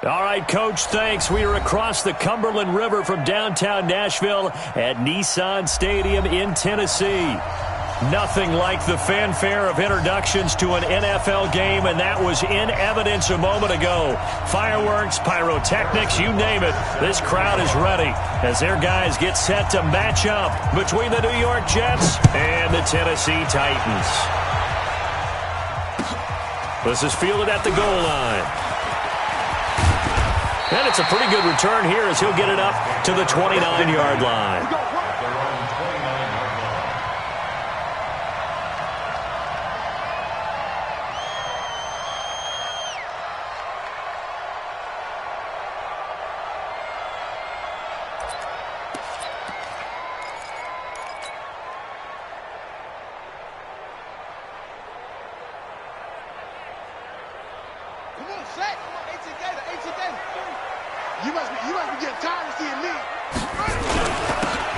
All right, Coach, thanks. We are across the Cumberland River from downtown Nashville at Nissan Stadium in Tennessee. Nothing like the fanfare of introductions to an NFL game, and that was in evidence a moment ago. Fireworks, pyrotechnics, you name it. This crowd is ready as their guys get set to match up between the New York Jets and the Tennessee Titans. This is fielded at the goal line. And it's a pretty good return here as he'll get it up to the 29-yard line.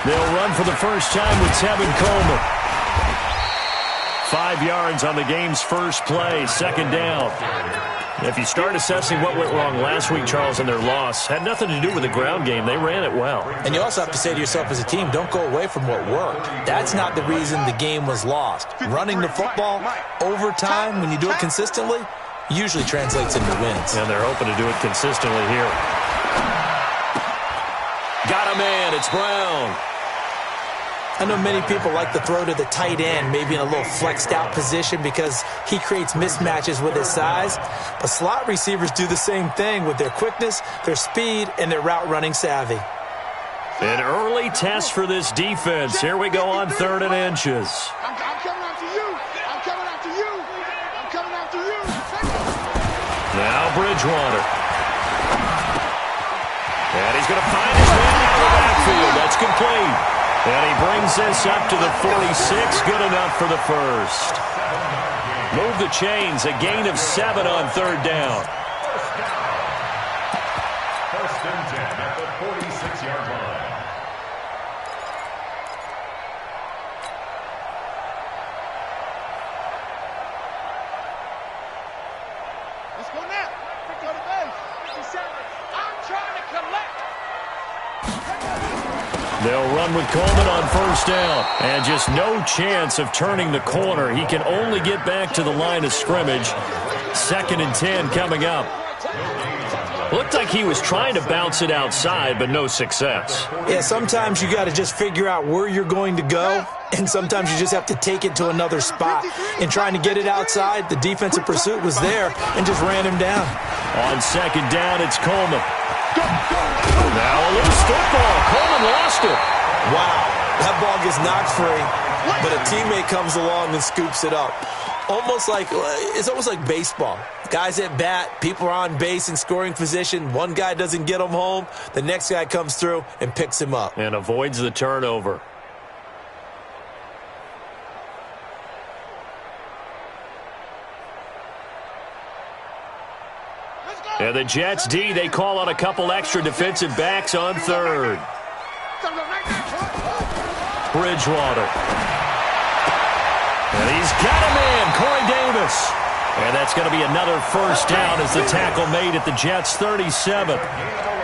They'll run for the first time with Tevin Coleman. 5 yards on the game's first play, second down. If you start assessing what went wrong last week, Charles, in their loss, had nothing to do with the ground game. They ran it well. And you also have to say to yourself as a team, don't go away from what worked. That's not the reason the game was lost. Running the football over time, when you do it consistently, usually translates into wins. And they're hoping to do it consistently here. Got a man. It's Brown. I know many people like to throw to the tight end, maybe in a little flexed out position because he creates mismatches with his size. But slot receivers do the same thing with their quickness, their speed, and their route running savvy. An early test for this defense. Here we go on 3rd and inches. I'm coming after you. I'm coming after you. I'm coming after you. Now Bridgewater. And he's going to find his man out of the backfield. That's complete. And he brings this up to the 46. Good enough for the first. Move the chains. A gain of 7 on 3rd down. First and 10 at the 46-yard line. Let's go now. Go to base. 57. I'm trying to collect. They'll run with Coleman on 1st down. And just no chance of turning the corner. He can only get back to the line of scrimmage. 2nd and 10 coming up. Looked like he was trying to bounce it outside, but no success. Yeah, sometimes you got to just figure out where you're going to go, and sometimes you just have to take it to another spot. In trying to get it outside, the defensive pursuit was there and just ran him down. On 2nd down, it's Coleman. Now a loose football. Coleman lost it. Wow, that ball gets knocked free, but a teammate comes along and scoops it up. It's almost like baseball. Guys at bat, people are on base in scoring position. One guy doesn't get him home. The next guy comes through and picks him up. And avoids the turnover. And the Jets D, they call on a couple extra defensive backs on 3rd. Bridgewater. And he's got a man, Corey Davis. And that's going to be another first down as the tackle made at the Jets' 37.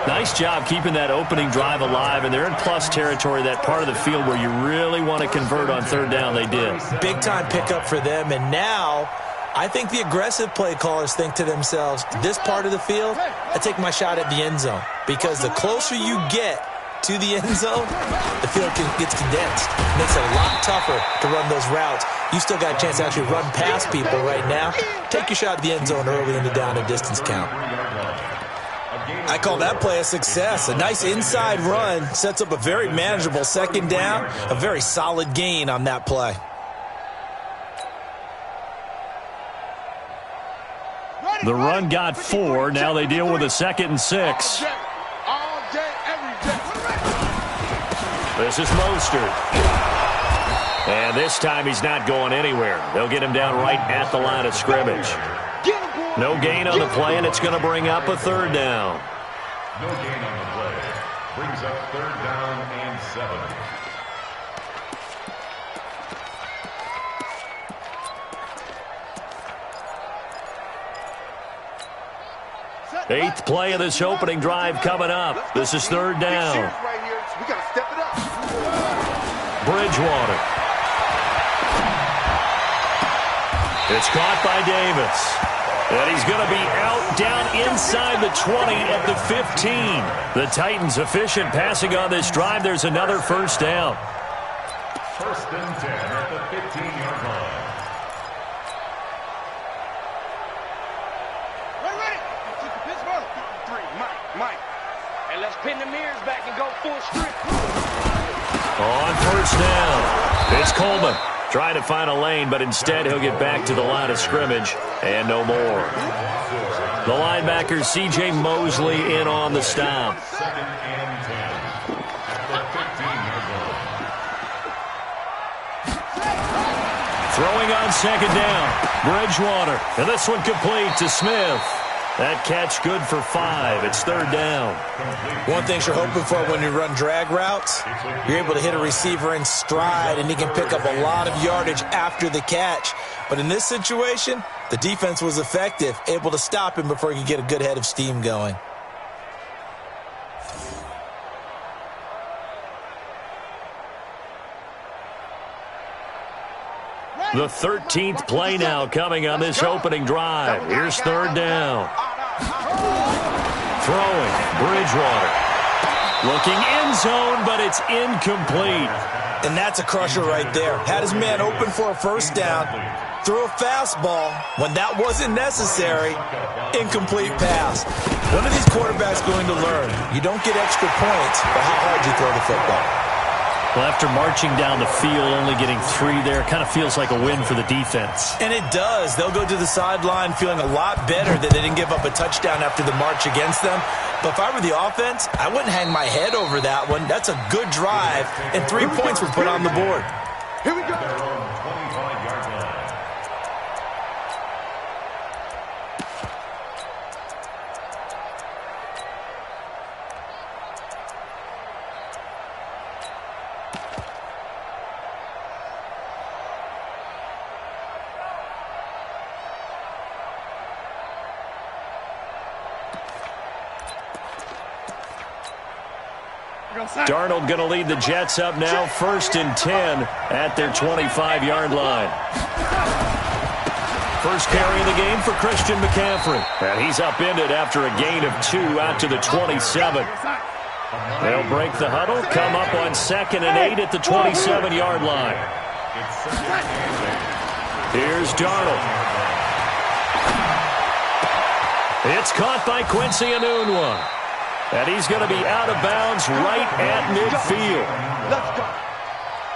Nice job keeping that opening drive alive, and they're in plus territory, that part of the field where you really want to convert on 3rd down. They did. Big-time pickup for them, and now I think the aggressive play callers think to themselves, this part of the field, I take my shot at the end zone. Because the closer you get to the end zone, the field gets condensed. It makes it a lot tougher to run those routes. You still got a chance to actually run past people right now. Take your shot at the end zone early in the down and distance count. I call that play a success. A nice inside run sets up a very manageable 2nd down. A very solid gain on that play. The run got 4. Now they deal with a 2nd and 6. This is Mostert. And this time he's not going anywhere. They'll get him down right at the line of scrimmage. No gain on the play, and it's going to bring up a 3rd down. No gain on the play. Brings up 3rd down and 7. 8th play of this opening drive coming up. This is 3rd down. We got to step it up. Bridgewater. It's caught by Davis. And he's going to be out down inside the 20 at the 15. The Titans efficient passing on this drive. There's another 1st down. 1st and 10 at the 15-yard line. Mike. And let's pin the mirrors back and go full strip. On 1st down, it's Coleman trying to find a lane, but instead he'll get back to the line of scrimmage and no more. The linebacker C.J. Mosley in on the stop. 2nd and 10 at the 15-yard line. Throwing on 2nd down, Bridgewater, and this one complete to Smith. That catch good for 5. It's 3rd down. One thing you're hoping for when you run drag routes, you're able to hit a receiver in stride, and he can pick up a lot of yardage after the catch. But in this situation, the defense was effective, able to stop him before he could get a good head of steam going. The 13th play now coming on this opening drive. Here's 3rd down. Throwing, Bridgewater. Looking end zone, but it's incomplete. And that's a crusher right there. Had his man open for a 1st down. Threw a fastball when that wasn't necessary. Incomplete pass. When are these quarterbacks going to learn? You don't get extra points for how hard you throw the football. Well, after marching down the field, only getting 3 there, kind of feels like a win for the defense. And it does. They'll go to the sideline feeling a lot better that they didn't give up a touchdown after the march against them. But if I were the offense, I wouldn't hang my head over that one. That's a good drive, and 3 points were put on the board. Here we go. Their own 25-yard line. Darnold going to lead the Jets up now, 1st and 10 at their 25-yard line. First carry of the game for Christian McCaffrey. And he's upended after a gain of 2 out to the 27. They'll break the huddle, come up on 2nd and 8 at the 27-yard line. Here's Darnold. It's caught by Quincy Enunwa. And he's going to be out of bounds right at midfield. Let's go.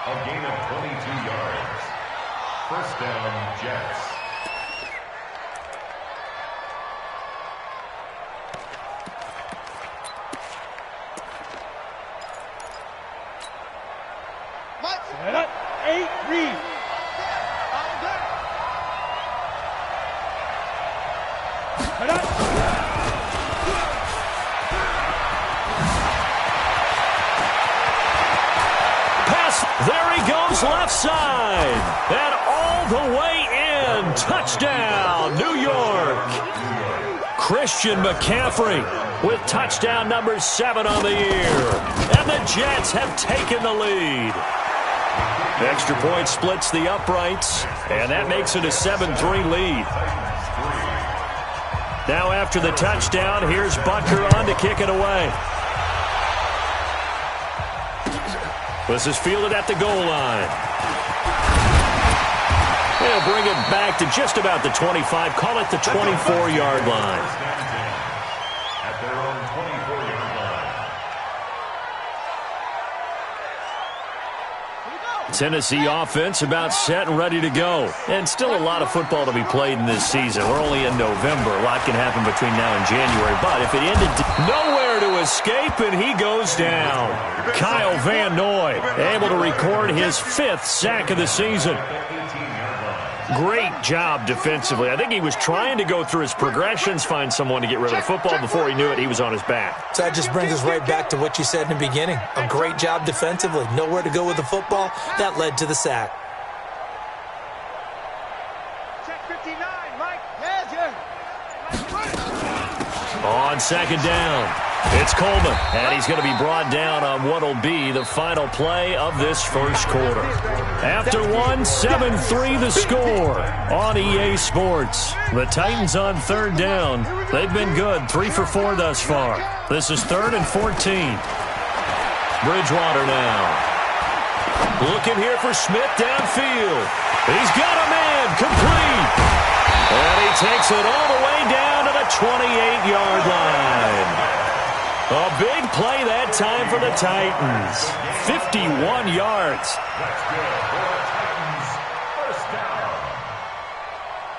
A gain of 22 yards. 1st down, Jets. Set up. 8, read. Set up. There he goes left side. And all the way in. Touchdown, New York. Christian McCaffrey with touchdown number 7 on the year. And the Jets have taken the lead. Extra point splits the uprights. And that makes it a 7-3 lead. Now after the touchdown, here's Butker on to kick it away. This is fielded at the goal line. They'll bring it back to just about the 25. Call it the 24-yard line. At their own 24-yard line. Tennessee offense about set and ready to go. And still a lot of football to be played in this season. We're only in November. A lot can happen between now and January. But if it ended nowhere to escape, and he goes down. Kyle Van Noy able to record his 5th sack of the season. Great job defensively. I think he was trying to go through his progressions, find someone to get rid of the football. Before he knew it, he was on his back. So that just brings us right back to what you said in the beginning. A great job defensively. Nowhere to go with the football. That led to the sack. Check 59, Mike. Yes, On second down, it's Coleman, and he's going to be brought down on what will be the final play of this first quarter. After 7-3 the score on EA Sports. The Titans on third down. They've been good, 3 for 4 thus far. This is 3rd and 14. Bridgewater now. Looking here for Smith downfield. He's got a man, complete. And he takes it all the way down to the 28-yard line. A big play that time for the Titans. 51 yards. That's good for the Titans. First down.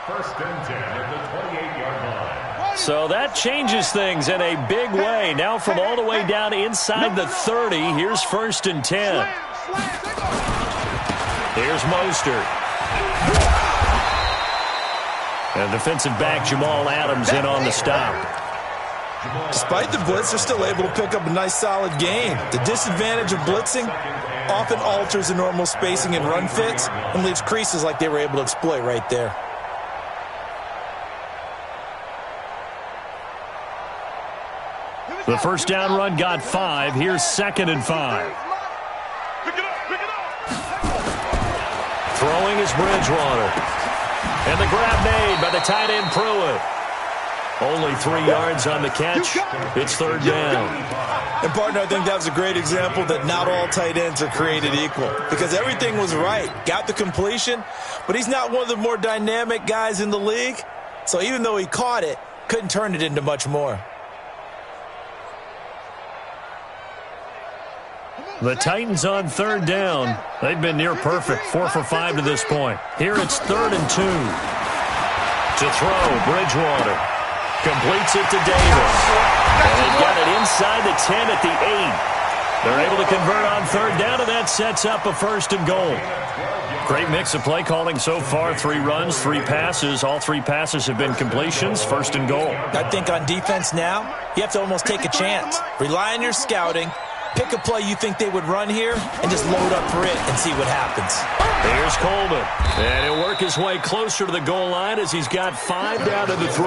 1st and 10 at the 28-yard line. So that changes things in a big way. Now from all the way down inside the 30, here's 1st and 10. Here's Mostert. And defensive back Jamal Adams in on the stop. Despite the blitz, they're still able to pick up a nice, solid gain. The disadvantage of blitzing often alters the normal spacing and run fits and leaves creases like they were able to exploit right there. The first down run got 5. Here's 2nd and 5. Throwing is Bridgewater. And the grab made by the tight end Pruitt. Only 3 yards on the catch. It's 3rd down. And, partner, I think that was a great example that not all tight ends are created equal. Because everything was right. Got the completion, but he's not one of the more dynamic guys in the league. So even though he caught it, couldn't turn it into much more. The Titans on 3rd down. They've been near perfect, 4 for 5 to this point. Here it's 3rd and 2. To throw, Bridgewater. Completes it to Davis. And they've got it inside the 10 at the 8. They're able to convert on 3rd down, and that sets up a 1st and goal. Great mix of play calling so far. 3 runs, 3 passes. All 3 passes have been completions. 1st and goal. I think on defense now, you have to almost take a chance. Rely on your scouting. Pick a play you think they would run here and just load up for it and see what happens. Here's Coleman. And he'll work his way closer to the goal line as he's got 5 down to the 3.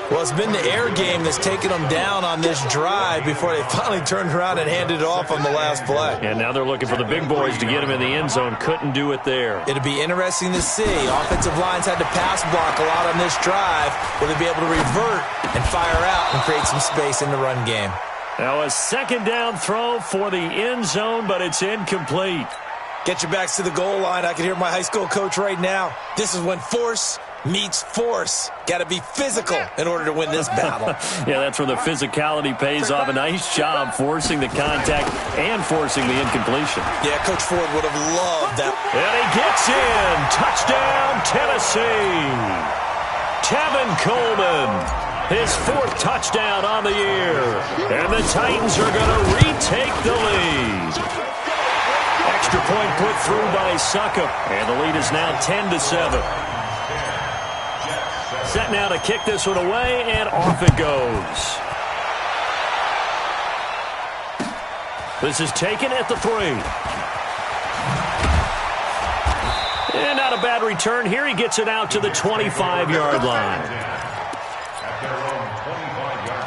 Well, it's been the air game that's taken them down on this drive before they finally turned around and handed it off on the last play. And now they're looking for the big boys to get him in the end zone. Couldn't do it there. It'll be interesting to see. Offensive lines had to pass block a lot on this drive. Will they be able to revert and fire out and create some space in the run game? Now a 2nd down throw for the end zone, but it's incomplete. Get your backs to the goal line. I can hear my high school coach right now. This is when force meets force. Got to be physical in order to win this battle. Yeah, that's where the physicality pays off. A nice job forcing the contact and forcing the incompletion. Yeah, Coach Ford would have loved that. And he gets in. Touchdown, Tennessee. Tevin Coleman. His 4th touchdown on the year. And the Titans are going to retake the lead. Extra point put through by Succop. And the lead is now 10-7. Set now to kick this one away, and off it goes. This is taken at the 3. And not a bad return here. He gets it out to the 25-yard line. Their own 25-yard line.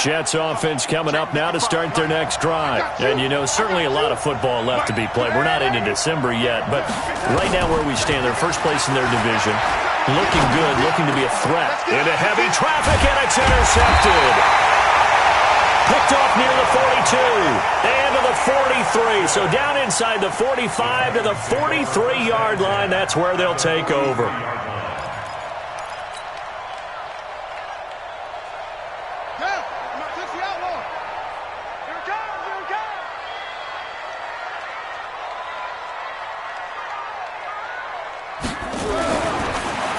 Jets offense coming up now to start their next drive. And, you know, certainly a lot of football left to be played. We're not into December yet, but right now where we stand, they're first place in their division. Looking good, looking to be a threat. Into heavy traffic, and it's intercepted. Picked off near the 42 and to the 43. So down inside the 45 to the 43-yard line. That's where they'll take over.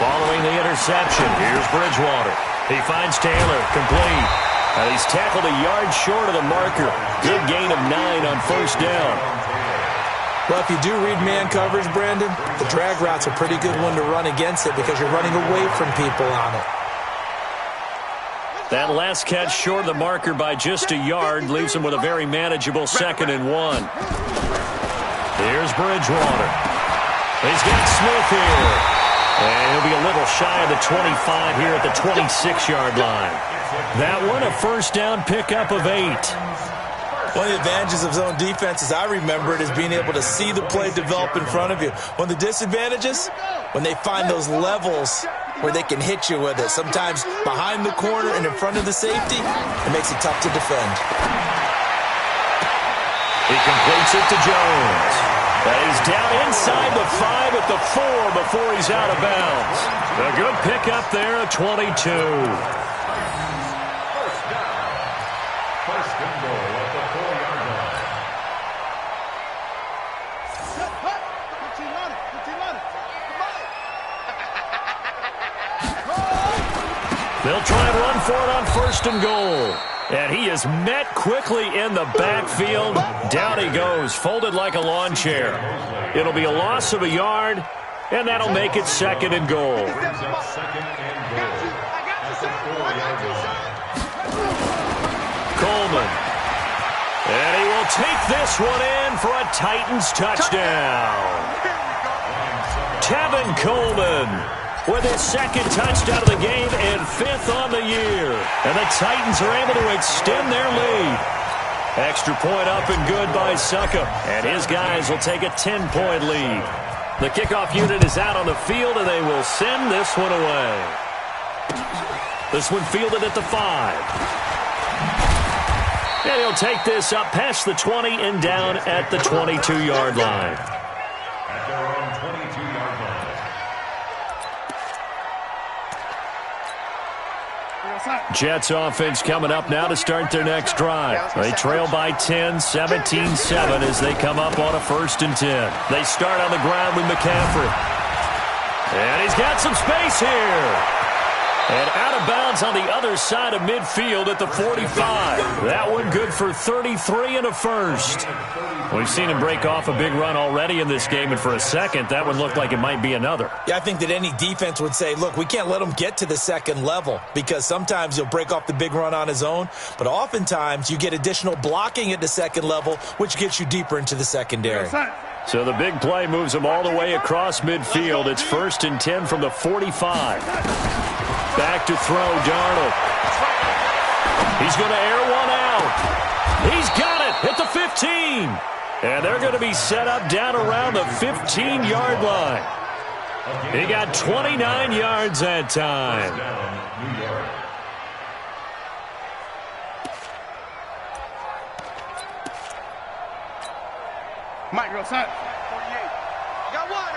Following the interception, here's Bridgewater. He finds Taylor, complete. He's tackled a yard short of the marker. Good gain of 9 on 1st down. Well, if you do read man coverage, Brandon, the drag route's a pretty good one to run against it because you're running away from people on it. That last catch short of the marker by just a yard leaves him with a very manageable 2nd and 1. Here's Bridgewater. He's got Smith here. And he'll be a little shy of the 25 here at the 26-yard line. That one, a first down pickup of 8. One of the advantages of zone defense, as I remember it, is being able to see the play develop in front of you. One of the disadvantages, when they find those levels where they can hit you with it, sometimes behind the corner and in front of the safety, it makes it tough to defend. He completes it to Jones. And he's down inside the 5 at the 4 before he's out of bounds. A good pickup there at 22. First down. First and goal at the 4-yard line. They'll try and run for it on 1st and goal. And he is met quickly in the backfield. Down he goes, folded like a lawn chair. It'll be a loss of a yard, and that'll make it 2nd and goal. Coleman. And he will take this one in for a Titans touchdown. Tevin Coleman with his 2nd touchdown of the game and 5th on the year. And the Titans are able to extend their lead. Extra point up and good by Succop. And his guys will take a 10-point lead. The kickoff unit is out on the field, and they will send this one away. This one fielded at the 5. And he'll take this up past the 20 and down at the 22-yard line. At their own 22-yard line. Jets offense coming up now to start their next drive. They trail by 10, 17-7 as they come up on a 1st and 10. They start on the ground with McCaffrey. And he's got some space here. And out of bounds on the other side of midfield at the 45. That one good for 33 and a first. We've seen him break off a big run already in this game, and for a second, that one looked like it might be another. Yeah, I think that any defense would say, look, we can't let him get to the 2nd level, because sometimes he'll break off the big run on his own, but oftentimes you get additional blocking at the 2nd level, which gets you deeper into the secondary. So the big play moves him all the way across midfield. It's 1st and 10 from the 45. Back to throw, Darnold. He's going to air one out. He's got it at the 15. And they're going to be set up down around the 15-yard line. He got 29 yards that time. Mike, go side. 48. I got one.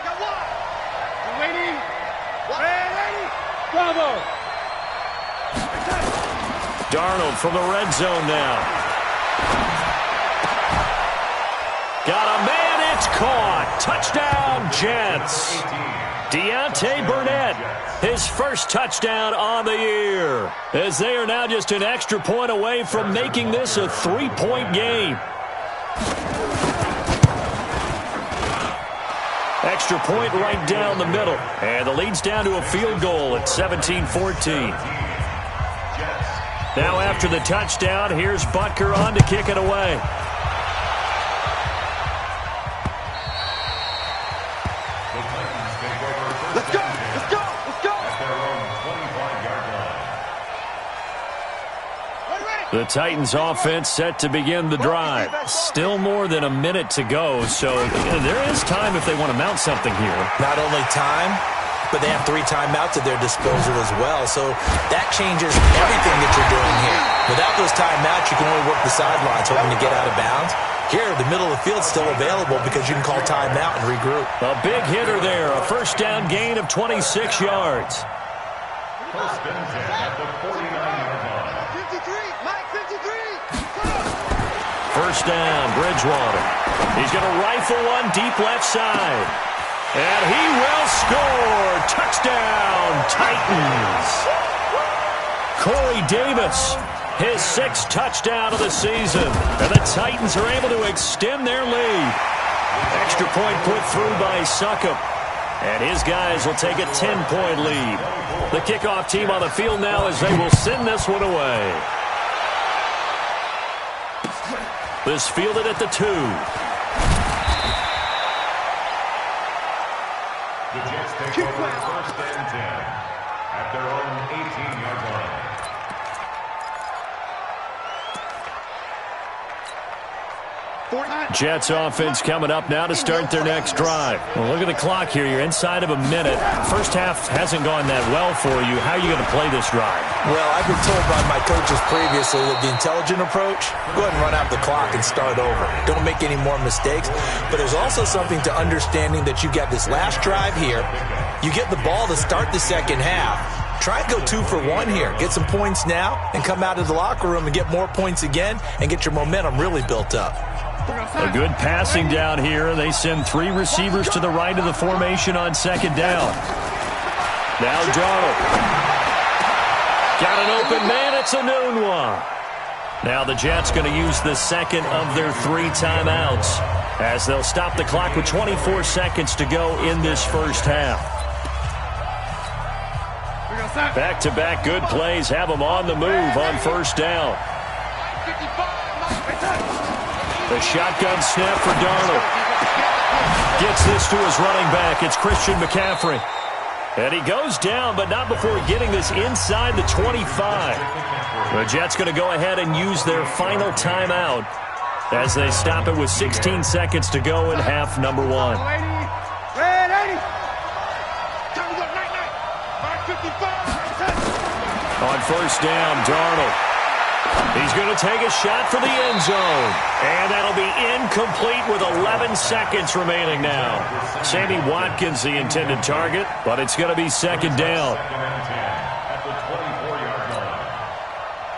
You waiting? Ready? Bravo. Darnold from the red zone now. Got a man, it's caught. Touchdown, Jets. Deontay Burnett, his first touchdown on the year, as they are now just an extra point away from making this a 3-point game. Extra point right down the middle, and the lead's down to a field goal at 17-14. Now after the touchdown, here's Butker on to kick it away. Let's go. The Titans offense set to begin the drive. Still more than a minute to go, so there is time if they want to mount something here. Not only time, but they have 3 timeouts at their disposal as well, so that changes everything that you're doing here. Without those timeouts, you can only work the sidelines hoping to get out of bounds. Here, the middle of the field's still available because you can call timeout and regroup. A big hitter there, a first down gain of 26 yards. First and 10 at the 49-yard line. 53, Mike, 53. First down, Bridgewater. He's going to rifle one deep left side. And he will score. Touchdown, Titans. Corey Davis, his 6th touchdown of the season. And the Titans are able to extend their lead. Extra point put through by Succop. And his guys will take a 10-point lead. The kickoff team on the field now as they will send this one away. This fielded at the 2. The Jets take over first and 10 at their own 18-yard line. Jets offense coming up now to start their next drive. Well, look at the clock here. You're inside of a minute. First half hasn't gone that well for you. How are you going to play this drive? Well, I've been told by my coaches previously that the intelligent approach, go ahead and run out the clock and start over. Don't make any more mistakes. But there's also something to understanding that you got this last drive here. You get the ball to start the second half. Try and go 2 for 1 here. Get some points now and come out of the locker room and get more points again and get your momentum really built up. A good passing down here. They send 3 receivers to the right of the formation on second down. Now Darnold. Got an open man. It's a noon one. Now the Jets going to use the second of their 3 timeouts as they'll stop the clock with 24 seconds to go in this first half. Back-to-back good plays have them on the move on first down. The shotgun snap for Darnold. Gets this to his running back. It's Christian McCaffrey. And he goes down, but not before getting this inside the 25. The Jets going to go ahead and use their final timeout as they stop it with 16 seconds to go in half number 1. On first down, Darnold. He's going to take a shot for the end zone. And that'll be incomplete with 11 seconds remaining now. Sammy Watkins, the intended target, but it's going to be second down.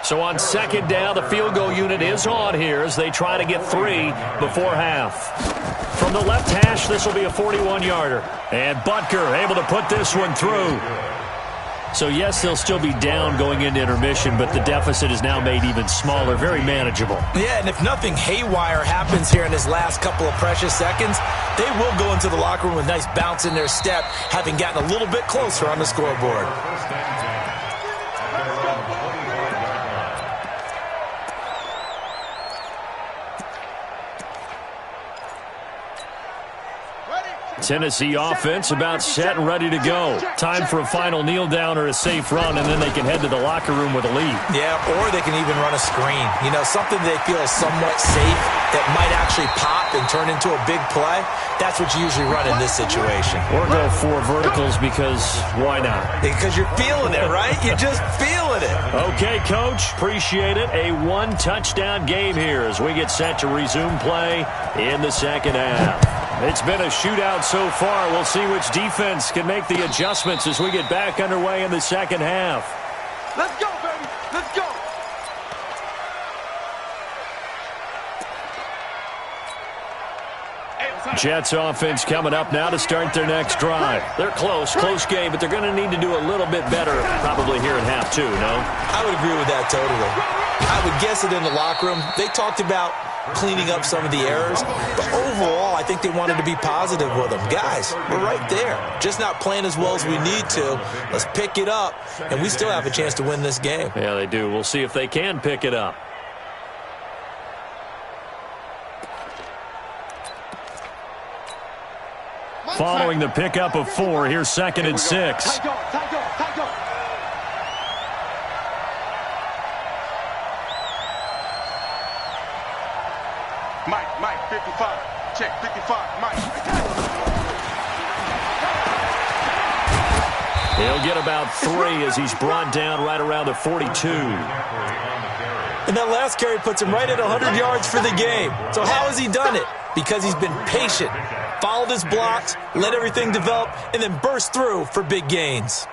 So on second down, the field goal unit is on here as they try to get 3 before half. From the left hash, this will be a 41-yarder. And Butker able to put this one through. So, yes, they'll still be down going into intermission, but the deficit is now made even smaller, very manageable. Yeah, and if nothing haywire happens here in his last couple of precious seconds, they will go into the locker room with a nice bounce in their step, having gotten a little bit closer on the scoreboard. Tennessee offense about set and ready to go. Time for a final kneel down or a safe run, and then they can head to the locker room with a lead. Yeah, or they can even run a screen. You know, something they feel is somewhat safe that might actually pop and turn into a big play. That's what you usually run in this situation. Or go 4 verticals because why not? Because you're feeling it, right? You're just feeling it. Okay, Coach. Appreciate it. A 1-touchdown game here as we get set to resume play in the second half. It's been a shootout so far. We'll see which defense can make the adjustments as we get back underway in the second half. Let's go, baby. Let's go. Jets offense coming up now to start their next drive. They're close game, but they're going to need to do a little bit better probably here in half 2, no? I would agree with that totally. I would guess it in the locker room. They talked about cleaning up some of the errors, but overall, I think they wanted to be positive with them. Guys, we're right there. Just not playing as well as we need to. Let's pick it up, and we still have a chance to win this game. Yeah, they do. We'll see if they can pick it up. Following the pickup of 4, here's 2nd and 6. Mike, 55. Check, 55. Mike. He'll get about 3 as he's brought down right around the 42. And that last carry puts him right at 100 yards for the game. So how has he done it? Because he's been patient, followed his blocks, let everything develop, and then burst through for big gains.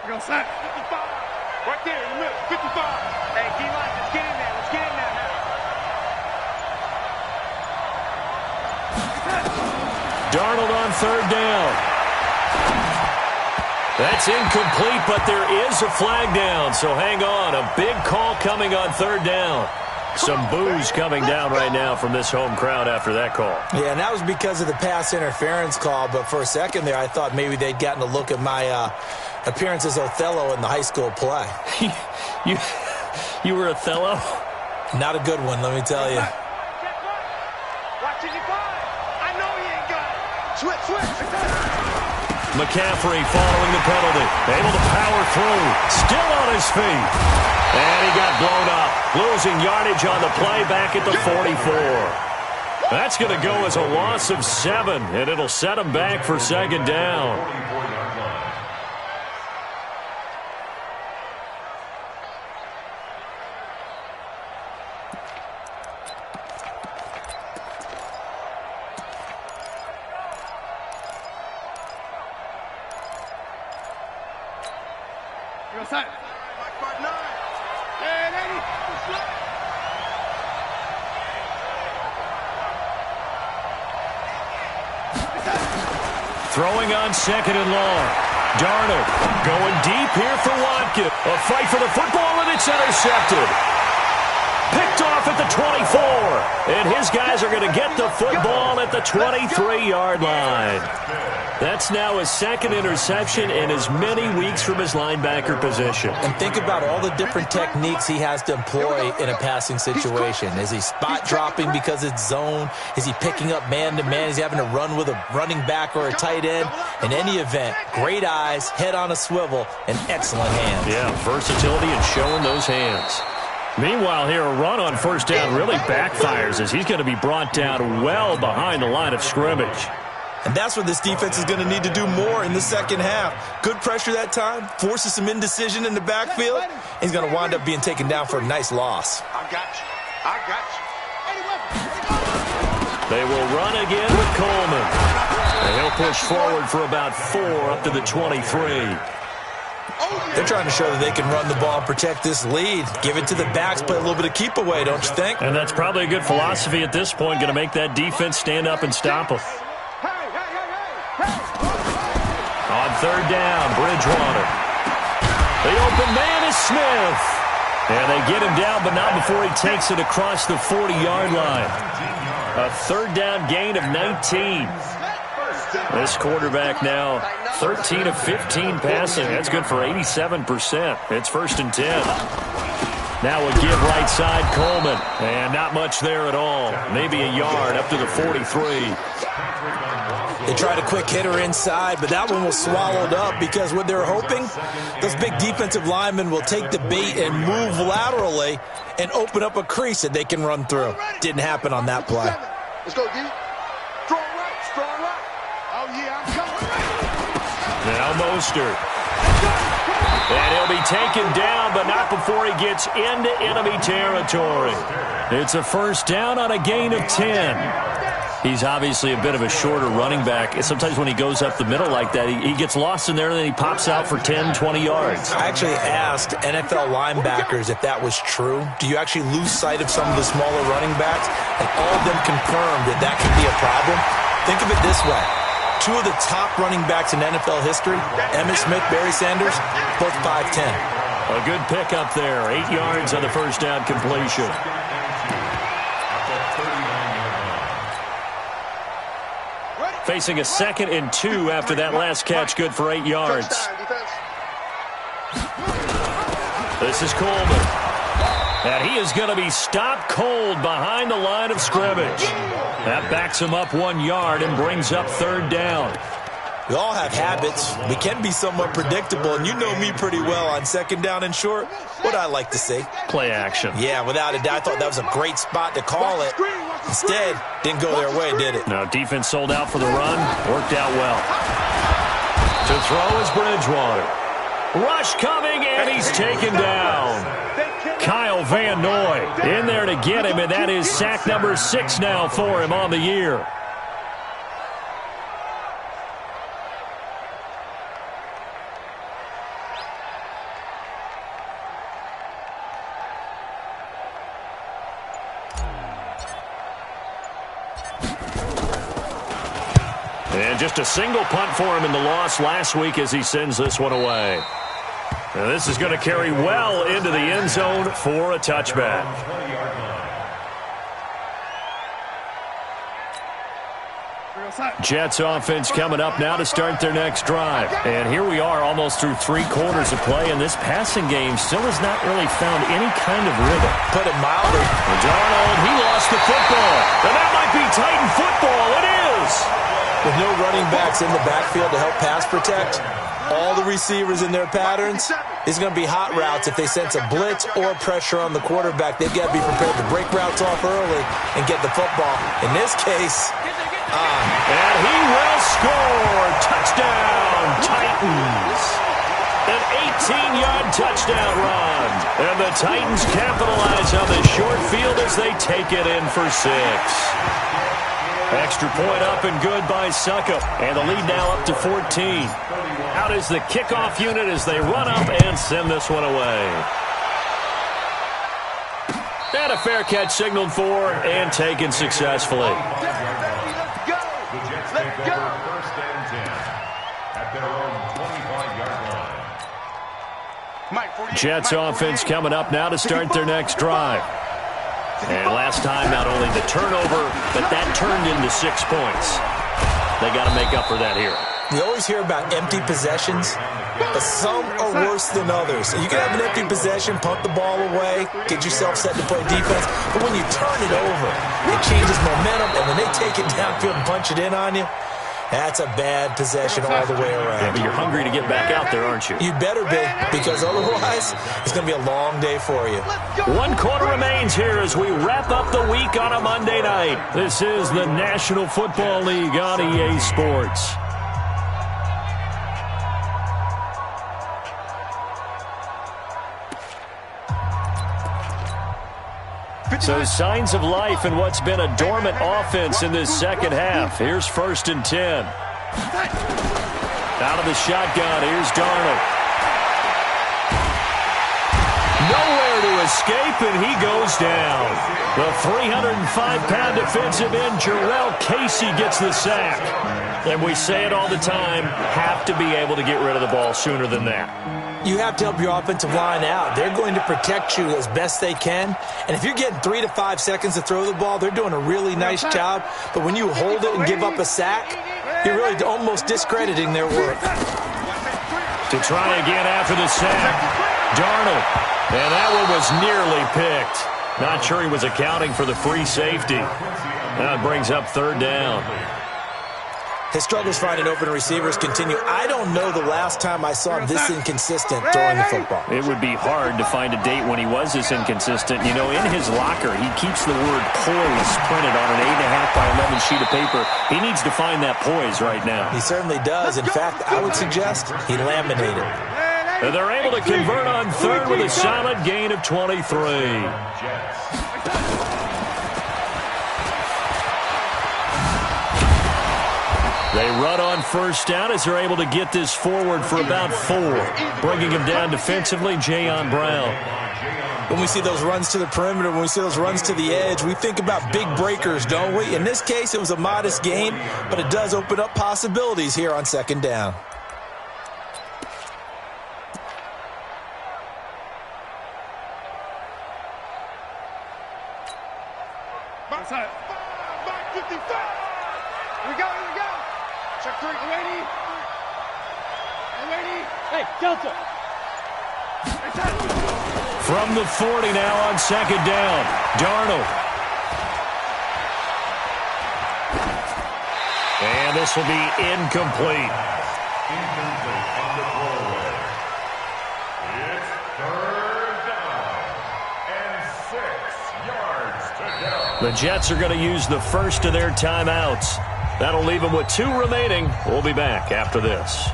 Go sack. 55. Right there in the middle. 55. Hey, D-line, let's get in there. Let's get in there now. Darnold on 3rd down. That's incomplete, but there is a flag down, so hang on. A big call coming on third down. Some boos coming down right now from this home crowd after that call. Yeah, and that was because of the pass interference call, but for a second there I thought maybe they'd gotten a look at my appearance as Othello in the high school play. You were Othello? Not a good one, let me tell you. McCaffrey following the penalty. Able to power through. Still on his feet. And he got blown up. Losing yardage on the play back at the 44. That's going to go as a loss of 7, and it'll set him back for second down. Throwing on second and long. Darnold going deep here for Watkins. A fight for the football, and it's intercepted. Picked off at the 24. And his guys are going to get the football at the 23-yard line. That's now his second interception in as many weeks from his linebacker position. And think about all the different techniques he has to employ in a passing situation. Is he spot dropping because it's zone? Is he picking up man-to-man? Is he having to run with a running back or a tight end? In any event, great eyes, head on a swivel, and excellent hands. Yeah, versatility and showing those hands. Meanwhile, here, a run on first down really backfires as he's going to be brought down well behind the line of scrimmage. And that's what this defense is going to need to do more in the second half. Good pressure that time, forces some indecision in the backfield. He's going to wind up being taken down for a nice loss. I got you. I got you. They will run again with Coleman. And he'll push forward for about 4 up to the 23. They're trying to show that they can run the ball and protect this lead. Give it to the backs, play a little bit of keep away, don't you think? And that's probably a good philosophy at this point, going to make that defense stand up and stop them. On third down, Bridgewater. The open man is Smith. And they get him down, but not before he takes it across the 40-yard line. A third down gain of 19. This quarterback now 13 of 15 passing. That's good for 87%. It's first and 10. Now a give right side, Coleman. And not much there at all. Maybe a yard up to the 43. They tried a quick hitter inside, but that one was swallowed up because what they're hoping, those big defensive linemen will take the bait and move laterally and open up a crease that they can run through. Didn't happen on that play. Let's go, D. Strong right, strong right. Oh, yeah, I'm coming. Now Mostert. And he'll be taken down, but not before he gets into enemy territory. It's a first down on a gain of 10. He's obviously a bit of a shorter running back. Sometimes when he goes up the middle like that, he gets lost in there, and then he pops out for 10, 20 yards. I actually asked NFL linebackers if that was true. Do you actually lose sight of some of the smaller running backs? And all of them confirmed that that could be a problem. Think of it this way. 2 of the top running backs in NFL history, Emmitt Smith, Barry Sanders, both 5'10". A good pickup there. 8 yards on the first down completion. Facing a 2nd and 2 after that last catch, good for 8 yards. This is Coleman. And he is going to be stopped cold behind the line of scrimmage. That backs him up 1 yard and brings up third down. We all have habits. We can be somewhat predictable, and you know me pretty well on second down and short. What I like to see. Play action. Yeah, without a doubt. I thought that was a great spot to call it. Instead, didn't go their way, did it? No, defense sold out for the run. Worked out well. To throw is Bridgewater. Rush coming, and he's taken down. Kyle Van Noy in there to get him, and that is sack number 6 now for him on the year. And And just a single punt for him in the loss last week as he sends this one away. Now this is going to carry well into the end zone for a touchback. Jets offense coming up now to start their next drive. And here we are almost through 3 quarters of play, and this passing game still has not really found any kind of rhythm. Put it mildly. Darnold, he lost the football. And that might be Titan football. It is. With no running backs in the backfield to help pass protect, all the receivers in their patterns, it's going to be hot routes. If they sense a blitz or pressure on the quarterback, they've got to be prepared to break routes off early and get the football. In this case, and he will score. Touchdown, Titans. An 18-yard touchdown run. And the Titans capitalize on the short field as they take it in for 6. Extra point up and good by Suckup. And the lead now up to 14. Out is the kickoff unit as they run up and send this one away. And a fair catch signaled for and taken successfully. Take over 1st and 10 at their own 25-yard line. Jets offense coming up now to start their next drive. And last time, not only the turnover, but that turned into 6 points. They got to make up for that here. You always hear about empty possessions, but some are worse than others. You can have an empty possession, punt the ball away, get yourself set to play defense, but when you turn it over, it changes momentum, and when they take it downfield and punch it in on you, that's a bad possession all the way around. Yeah, but you're hungry to get back out there, aren't you? You better be, because otherwise, it's going to be a long day for you. 1 quarter remains here as we wrap up the week on a Monday night. This is the National Football League on EA Sports. So signs of life in what's been a dormant offense in this second half. Here's 1st and 10. Out of the shotgun, here's Darnold. Nowhere to escape, and he goes down. The 305-pound defensive end, Jarrell Casey, gets the sack. And we say it all the time, have to be able to get rid of the ball sooner than that. You have to help your offensive line out. They're going to protect you as best they can. And if you're getting 3 to 5 seconds to throw the ball, they're doing a really nice job. But when you hold it and give up a sack, you're really almost discrediting their work. To try again after the sack, Darnold. And that one was nearly picked. Not sure he was accounting for the free safety. That brings up 3rd down. His struggles finding open receivers continue. I don't know the last time I saw him this inconsistent throwing the football. It would be hard to find a date when he was this inconsistent. You know, in his locker, he keeps the word poise printed on an 8.5 by 11 sheet of paper. He needs to find that poise right now. He certainly does. In fact, I would suggest he laminated. And they're able to convert on 3rd with a solid gain of 23. They run on 1st down as they're able to get this forward for about 4. Bringing him down defensively, Jayon Brown. When we see those runs to the perimeter, when we see those runs to the edge, we think about big breakers, don't we? In this case, it was a modest gain, but it does open up possibilities here on 2nd down. Backside. Back 55. Here we go. Check 3, ready? Hey, Delta. From the 40 now on 2nd down, Darnold. And this will be incomplete. Incomplete on the throwaway. It's 3rd down and 6 yards to go. The Jets are going to use the first of their timeouts. That'll leave them with 2 remaining. We'll be back after this.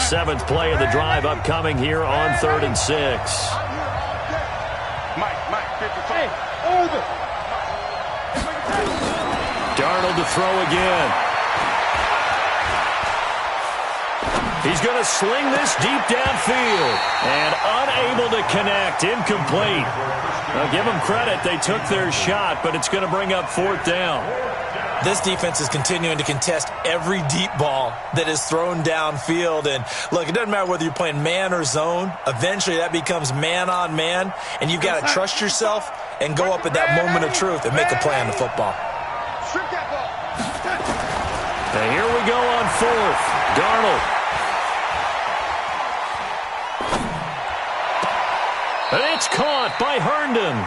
Seventh play of the drive upcoming here on 3rd and 6. Mike, 55. Over. Darnold to throw again. He's going to sling this deep downfield. And unable to connect. Incomplete. Now, give them credit. They took their shot, but it's going to bring up 4th down. This defense is continuing to contest every deep ball that is thrown downfield. And, look, it doesn't matter whether you're playing man or zone. Eventually, that becomes man-on-man, and you've got to trust yourself and go up at that moment of truth and make a play on the football. And here we go on 4th. Darnold. And it's caught by Herndon.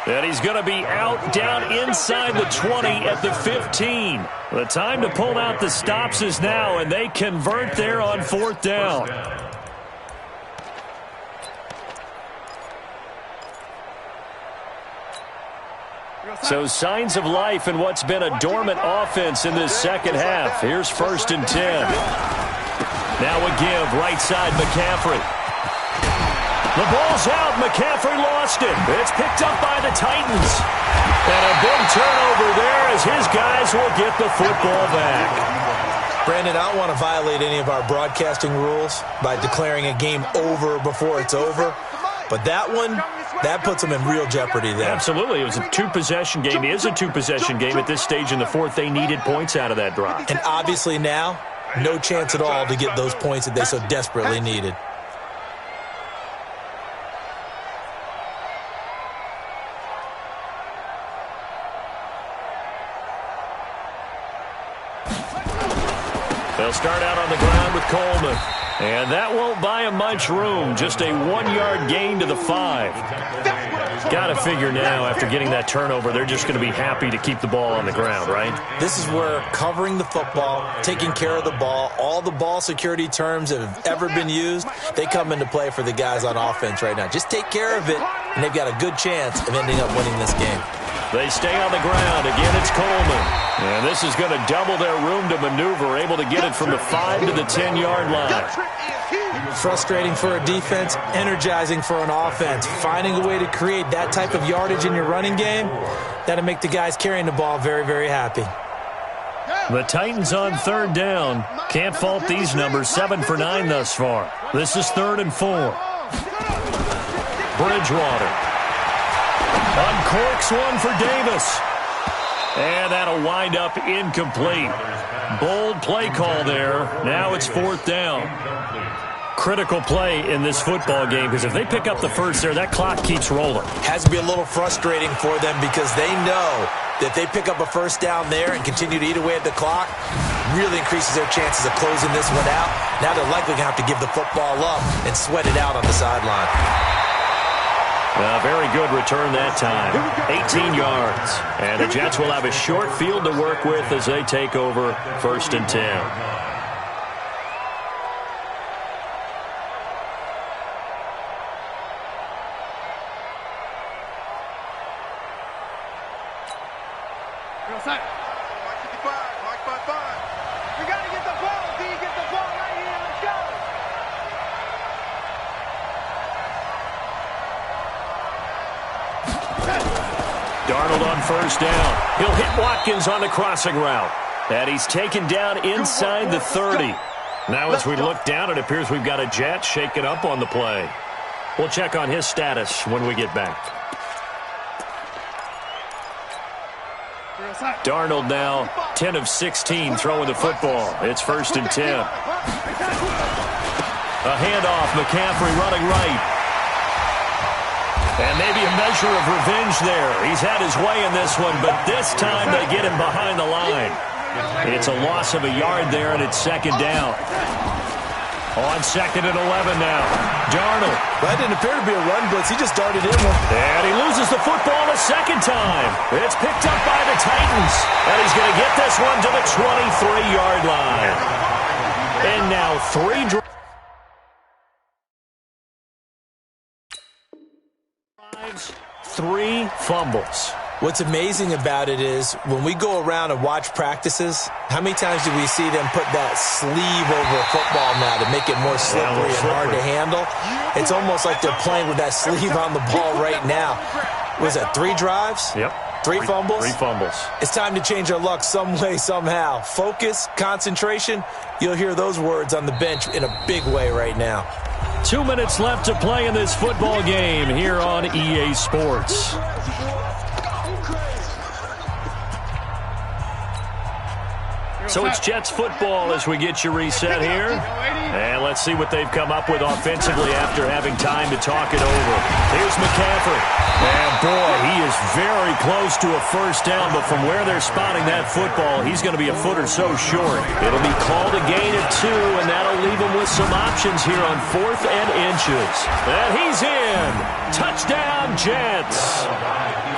And he's going to be out down inside the 20 at the 15. The time to pull out the stops is now, and they convert there on 4th down. So signs of life in what's been a dormant offense in this second half. Here's 1st and 10. Now a give, right side McCaffrey. The ball's out. McCaffrey lost it. It's picked up by the Titans. And a big turnover there as his guys will get the football back. Brandon, I don't want to violate any of our broadcasting rules by declaring a game over before it's over. But that one, that puts them in real jeopardy there. Absolutely. It was a two-possession game. It is a two-possession game at this stage in the 4th. They needed points out of that drive. And obviously now, no chance at all to get those points that they so desperately needed. They'll start out on the ground with Coleman. And that won't buy him much room. Just a 1-yard gain to the 5. Got to figure now, after getting that turnover, they're just going to be happy to keep the ball on the ground, right? This is where covering the football, taking care of the ball, all the ball security terms that have ever been used, they come into play for the guys on offense right now. Just take care of it, and they've got a good chance of ending up winning this game. They stay on the ground. Again, it's Coleman. And this is going to double their room to maneuver, able to get it from the 5 to the 10-yard line. Frustrating for a defense, energizing for an offense. Finding a way to create that type of yardage in your running game, that'll make the guys carrying the ball very, very happy. The Titans on 3rd down. Can't fault these numbers. 7 for 9 thus far. This is 3rd and 4. Bridgewater. Uncorks one for Davis. And that'll wind up incomplete. Bold play call there. Now it's 4th down. Critical play in this football game, because if they pick up the first there, that clock keeps rolling. Has to be a little frustrating for them because they know that they pick up a first down there and continue to eat away at the clock, really increases their chances of closing this one out. Now they're likely going to have to give the football up and sweat it out on the sideline. Very good return that time. 18 yards. And the Jets will have a short field to work with as they take over 1st and 10. Darnold on 1st down. He'll hit Watkins on the crossing route. And he's taken down inside the 30. Now as we look down, it appears we've got a Jet shaken up on the play. We'll check on his status when we get back. Darnold now 10 of 16 throwing the football. It's 1st and 10. A handoff, McCaffrey running right. And maybe a measure of revenge there. He's had his way in this one, but this time they get him behind the line. It's a loss of a yard there, and it's 2nd down. On 2nd and 11 now. Darnold. That didn't appear to be a run blitz. He just darted in one. And he loses the football a second time. It's picked up by the Titans. And he's going to get this one to the 23-yard line. And now 3 drives. 3 fumbles. What's amazing about it is when we go around and watch practices, how many times do we see them put that sleeve over a football now to make it more slippery and hard to handle? It's almost like they're playing with that sleeve on the ball right now. Was that 3 drives? Yep. Three fumbles? 3 fumbles. It's time to change our luck some way, somehow. Focus, concentration, you'll hear those words on the bench in a big way right now. 2 minutes left to play in this football game here on EA Sports. So it's Jets football as we get you reset here. And let's see what they've come up with offensively after having time to talk it over. Here's McCaffrey. And boy, he is very close to a first down, but from where they're spotting that football, he's going to be a foot or so short. It'll be called a gain of 2, and that'll leave him with some options here on 4th and inches. And he's in. Touchdown, Jets.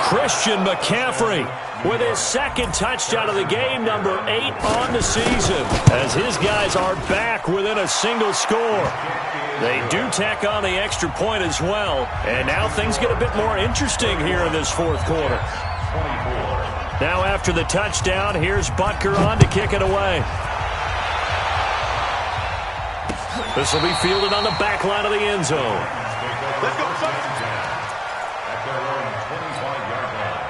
Christian McCaffrey with his second touchdown of the game, number 8 on the season, as his guys are back within a single score. They do tack on the extra point as well, and now things get a bit more interesting here in this fourth quarter. Now after the touchdown, here's Butker on to kick it away. This will be fielded on the back line of the end zone. Let's go, son. At their own 25-yard line.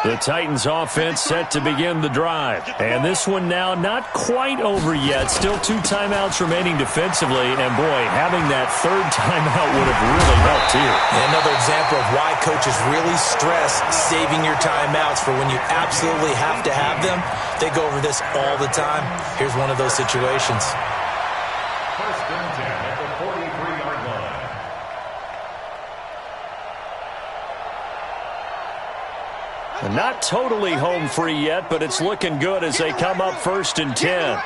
The Titans offense set to begin the drive. And this one now not quite over yet. Still 2 timeouts remaining defensively. And boy, having that 3rd timeout would have really helped here. And another example of why coaches really stress saving your timeouts for when you absolutely have to have them. They go over this all the time. Here's one of those situations. First and 10 at the 43-yard line. Not totally home free yet, but it's looking good as they come up 1st and 10.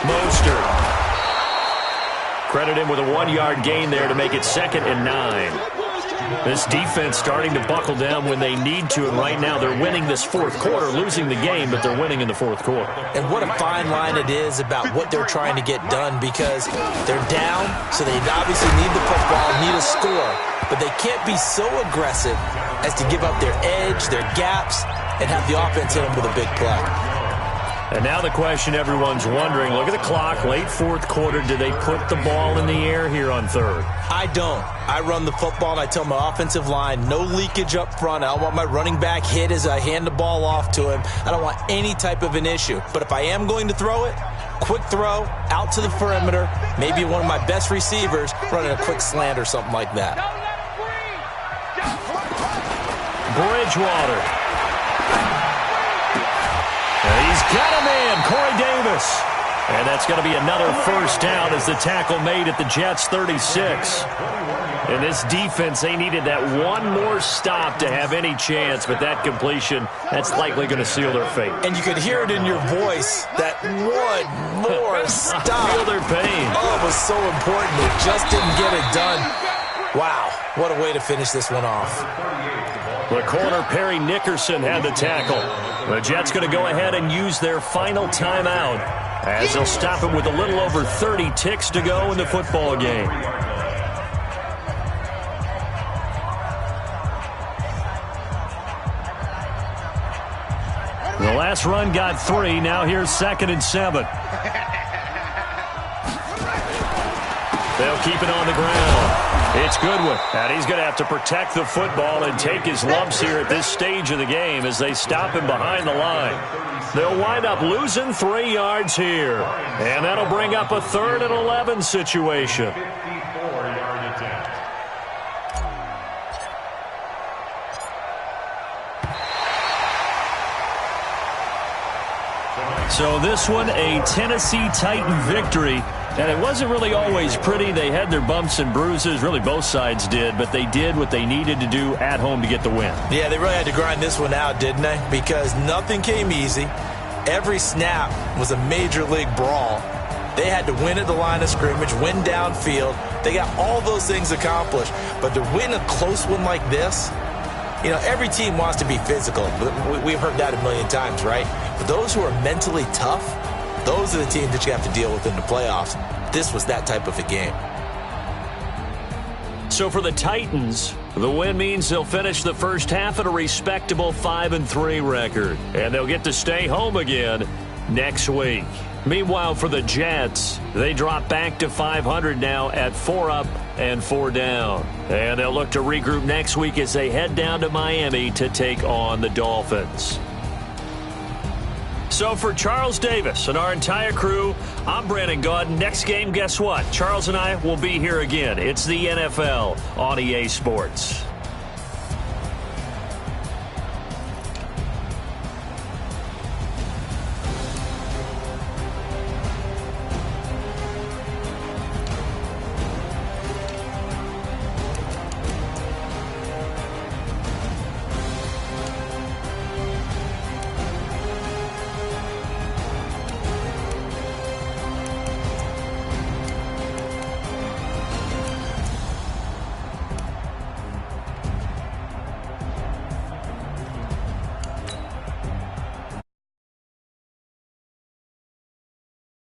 Mostert. Credit him with a 1-yard gain there to make it 2nd and 9. This defense starting to buckle down when they need to, and right now they're winning this fourth quarter, losing the game, but they're winning in the fourth quarter. And what a fine line it is about what they're trying to get done, because they're down, so they obviously need the football, need a score, but they can't be so aggressive as to give up their edge, their gaps, and have the offense hit them with a big play. And now the question everyone's wondering, look at the clock, late fourth quarter, do they put the ball in the air here on 3rd? I don't. I run the football, and I tell my offensive line, no leakage up front. I don't want my running back hit as I hand the ball off to him. I don't want any type of an issue. But if I am going to throw it, quick throw, out to the perimeter, maybe one of my best receivers running a quick slant or something like that. Bridgewater. And he's got him in, Corey Davis. And that's going to be another first down as the tackle made at the Jets' 36. And this defense, they needed that one more stop to have any chance, but that completion, that's likely going to seal their fate. And you could hear it in your voice, that one more stop. Feel their pain. Oh, it was so important. They just didn't get it done. Wow, what a way to finish this one off. The corner, Perry Nickerson, had the tackle. The Jets going to go ahead and use their final timeout as they'll stop him with a little over 30 ticks to go in the football game. The last run got 3. Now here's 2nd and 7. They'll keep it on the ground. It's Goodwin, and he's going to have to protect the football and take his lumps here at this stage of the game as they stop him behind the line. They'll wind up losing 3 yards here, and that'll bring up a 3rd and 11 situation. 54-yard attempt. So this one, a Tennessee Titan victory. And it wasn't really always pretty. They had their bumps and bruises. Really, both sides did. But they did what they needed to do at home to get the win. Yeah, they really had to grind this one out, didn't they? Because nothing came easy. Every snap was a major league brawl. They had to win at the line of scrimmage, win downfield. They got all those things accomplished. But to win a close one like this, you know, every team wants to be physical. We've heard that a million times, right? But those who are mentally tough, those are the teams that you have to deal with in the playoffs. This was that type of a game. So for the Titans, the win means they'll finish the first half at a respectable 5-3 record. And they'll get to stay home again next week. Meanwhile, for the Jets, they drop back to 500 now at 4 up and 4 down. And they'll look to regroup next week as they head down to Miami to take on the Dolphins. So for Charles Davis and our entire crew, I'm Brandon Gaudin. Next game, guess what? Charles and I will be here again. It's the NFL on EA Sports.